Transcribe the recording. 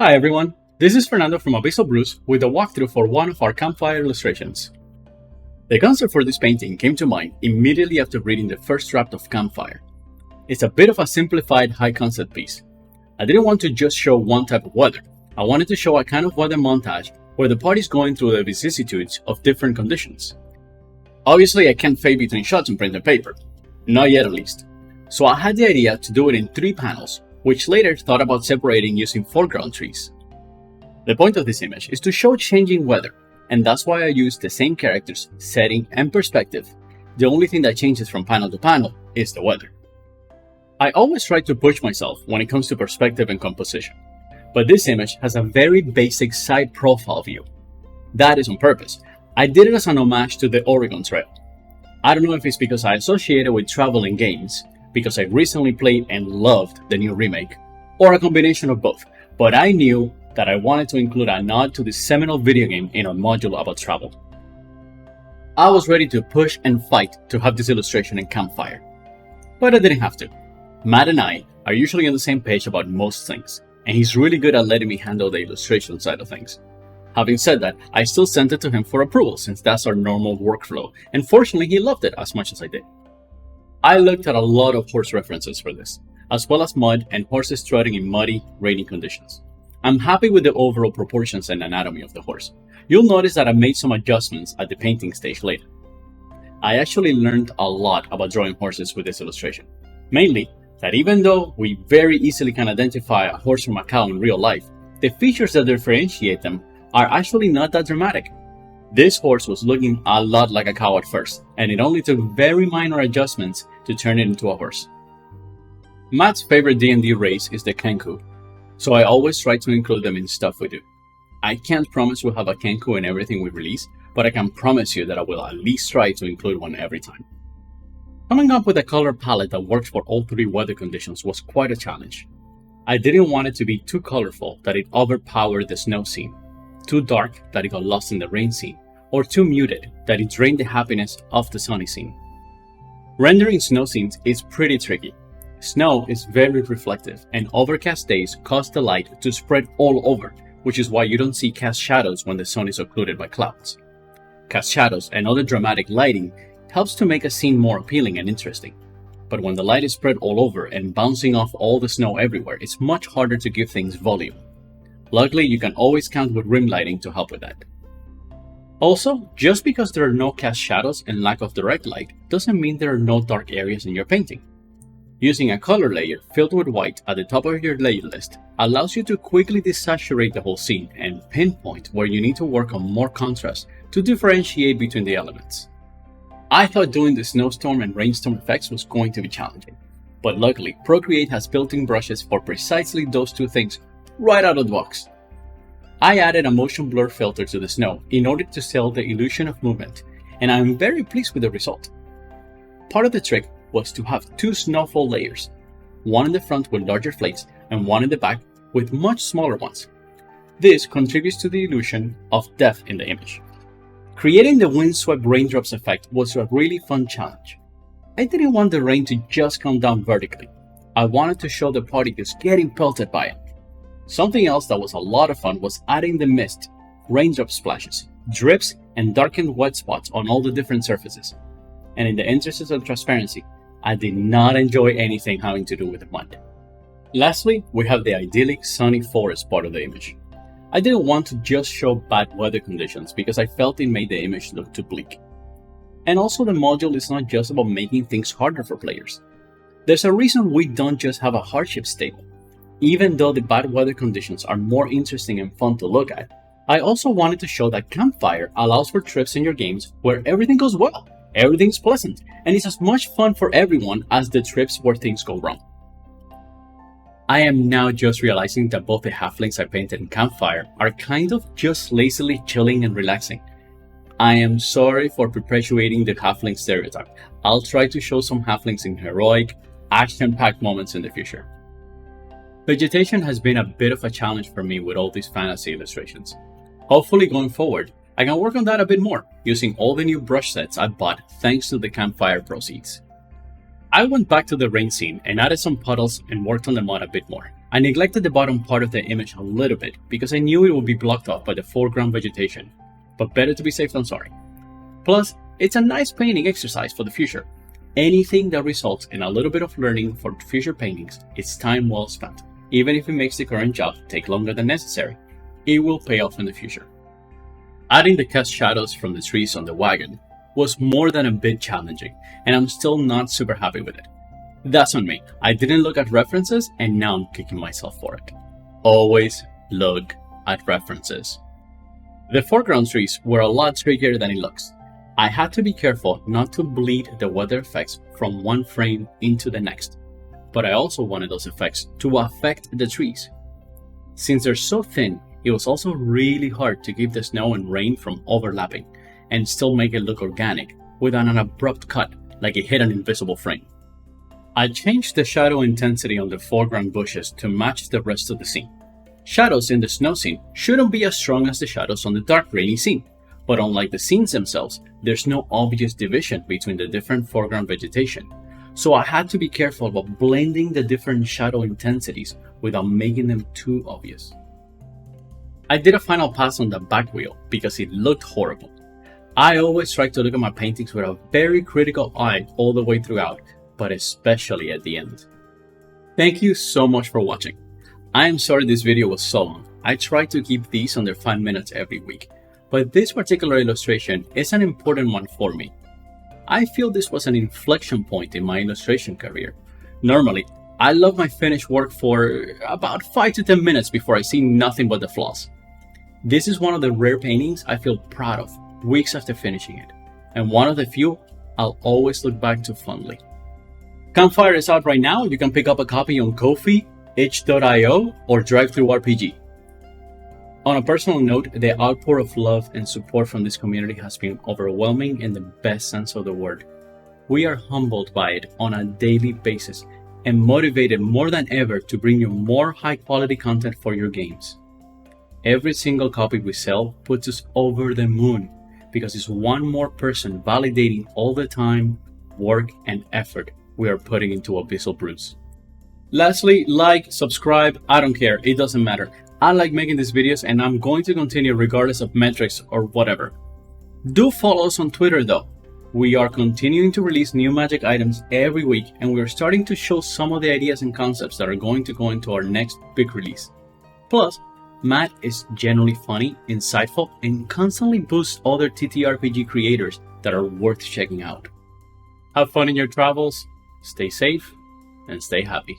Hi everyone, this is Fernando from AbyssalBrews with a walkthrough for one of our Campfire illustrations. The concept for this painting came to mind immediately after reading the first draft of Campfire. It's a bit of a simplified high concept piece. I didn't want to just show one type of weather. I wanted to show a kind of weather montage where the party's going through the vicissitudes of different conditions. Obviously I can't fade between shots and print the paper. Not yet at least. So I had the idea to do it in 3 panels, which later thought about separating using foreground trees. The point of this image is to show changing weather, and that's why I used the same characters, setting, and perspective. The only thing that changes from panel to panel is the weather. I always try to push myself when it comes to perspective and composition, but this image has a very basic side profile view. That is on purpose. I did it as an homage to the Oregon Trail. I don't know if it's because I associate it with travel and games, because I recently played and loved the new remake, or a combination of both, but I knew that I wanted to include a nod to the seminal video game in a module about travel. I was ready to push and fight to have this illustration in Campfire, but I didn't have to. Matt and I are usually on the same page about most things, and he's really good at letting me handle the illustration side of things. Having said that, I still sent it to him for approval since that's our normal workflow, and fortunately he loved it as much as I did. I looked at a lot of horse references for this, as well as mud and horses strutting in muddy, rainy conditions. I'm happy with the overall proportions and anatomy of the horse. You'll notice that I made some adjustments at the painting stage later. I actually learned a lot about drawing horses with this illustration. Mainly, that even though we very easily can identify a horse from a cow in real life, the features that differentiate them are actually not that dramatic. This horse was looking a lot like a cow at first, and it only took very minor adjustments to turn it into a horse. Matt's favorite D&D race is the Kenku, so I always try to include them in stuff we do. I can't promise we'll have a Kenku in everything we release, but I can promise you that I will at least try to include one every time. Coming up with a color palette that works for all 3 weather conditions was quite a challenge. I didn't want it to be too colorful that it overpowered the snow scene, too dark that it got lost in the rain scene, or too muted that it drained the happiness of the sunny scene. Rendering snow scenes is pretty tricky. Snow is very reflective, and overcast days cause the light to spread all over, which is why you don't see cast shadows when the sun is occluded by clouds. Cast shadows and other dramatic lighting helps to make a scene more appealing and interesting. But when the light is spread all over and bouncing off all the snow everywhere, it's much harder to give things volume. Luckily, you can always count with rim lighting to help with that. Also, just because there are no cast shadows and lack of direct light doesn't mean there are no dark areas in your painting. Using a color layer filled with white at the top of your layer list allows you to quickly desaturate the whole scene and pinpoint where you need to work on more contrast to differentiate between the elements. I thought doing the snowstorm and rainstorm effects was going to be challenging, but luckily Procreate has built-in brushes for precisely those 2 things right out of the box. I added a motion blur filter to the snow in order to sell the illusion of movement, and I'm very pleased with the result. Part of the trick was to have 2 snowfall layers, one in the front with larger flakes and one in the back with much smaller ones. This contributes to the illusion of depth in the image. Creating the windswept raindrops effect was a really fun challenge. I didn't want the rain to just come down vertically. I wanted to show the party just getting pelted by it. Something else that was a lot of fun was adding the mist, raindrop splashes, drips, and darkened wet spots on all the different surfaces. And in the interest of transparency, I did not enjoy anything having to do with the mud. Lastly, we have the idyllic sunny forest part of the image. I didn't want to just show bad weather conditions because I felt it made the image look too bleak. And also the module is not just about making things harder for players. There's a reason we don't just have a hardships table. Even though the bad weather conditions are more interesting and fun to look at, I also wanted to show that Campfire allows for trips in your games where everything goes well, everything's pleasant, and it's as much fun for everyone as the trips where things go wrong. I am now just realizing that both the halflings I painted in Campfire are kind of just lazily chilling and relaxing. I am sorry for perpetuating the halfling stereotype. I'll try to show some halflings in heroic, action-packed moments in the future. Vegetation has been a bit of a challenge for me with all these fantasy illustrations. Hopefully going forward, I can work on that a bit more, using all the new brush sets I bought thanks to the Campfire proceeds. I went back to the rain scene and added some puddles and worked on the mud a bit more. I neglected the bottom part of the image a little bit because I knew it would be blocked off by the foreground vegetation, but better to be safe than sorry. Plus, it's a nice painting exercise for the future. Anything that results in a little bit of learning for future paintings is time well spent. Even if it makes the current job take longer than necessary, it will pay off in the future. Adding the cast shadows from the trees on the wagon was more than a bit challenging, and I'm still not super happy with it. That's on me. I didn't look at references, and now I'm kicking myself for it. Always look at references. The foreground trees were a lot trickier than it looks. I had to be careful not to bleed the weather effects from one frame into the next, but I also wanted those effects to affect the trees. Since they're so thin, it was also really hard to keep the snow and rain from overlapping and still make it look organic without an abrupt cut like it hit an invisible frame. I changed the shadow intensity on the foreground bushes to match the rest of the scene. Shadows in the snow scene shouldn't be as strong as the shadows on the dark rainy scene, but unlike the scenes themselves, there's no obvious division between the different foreground vegetation, so I had to be careful about blending the different shadow intensities without making them too obvious. I did a final pass on the back wheel because it looked horrible. I always try to look at my paintings with a very critical eye all the way throughout, but especially at the end. Thank you so much for watching. I am sorry this video was so long. I try to keep these under 5 minutes every week, but this particular illustration is an important one for me. I feel this was an inflection point in my illustration career. Normally, I love my finished work for about 5 to 10 minutes before I see nothing but the flaws. This is one of the rare paintings I feel proud of weeks after finishing it, and one of the few I'll always look back to fondly. Campfire is out right now. You can pick up a copy on Ko-fi, itch.io, or DriveThruRPG. On a personal note, the outpour of love and support from this community has been overwhelming in the best sense of the word. We are humbled by it on a daily basis and motivated more than ever to bring you more high-quality content for your games. Every single copy we sell puts us over the moon because it's one more person validating all the time, work, and effort we are putting into AbyssalBrews. Lastly, like, subscribe, I don't care, it doesn't matter. I like making these videos and I'm going to continue regardless of metrics or whatever. Do follow us on Twitter though. We are continuing to release new magic items every week and we are starting to show some of the ideas and concepts that are going to go into our next big release. Plus, Matt is generally funny, insightful, and constantly boosts other TTRPG creators that are worth checking out. Have fun in your travels, stay safe, and stay happy.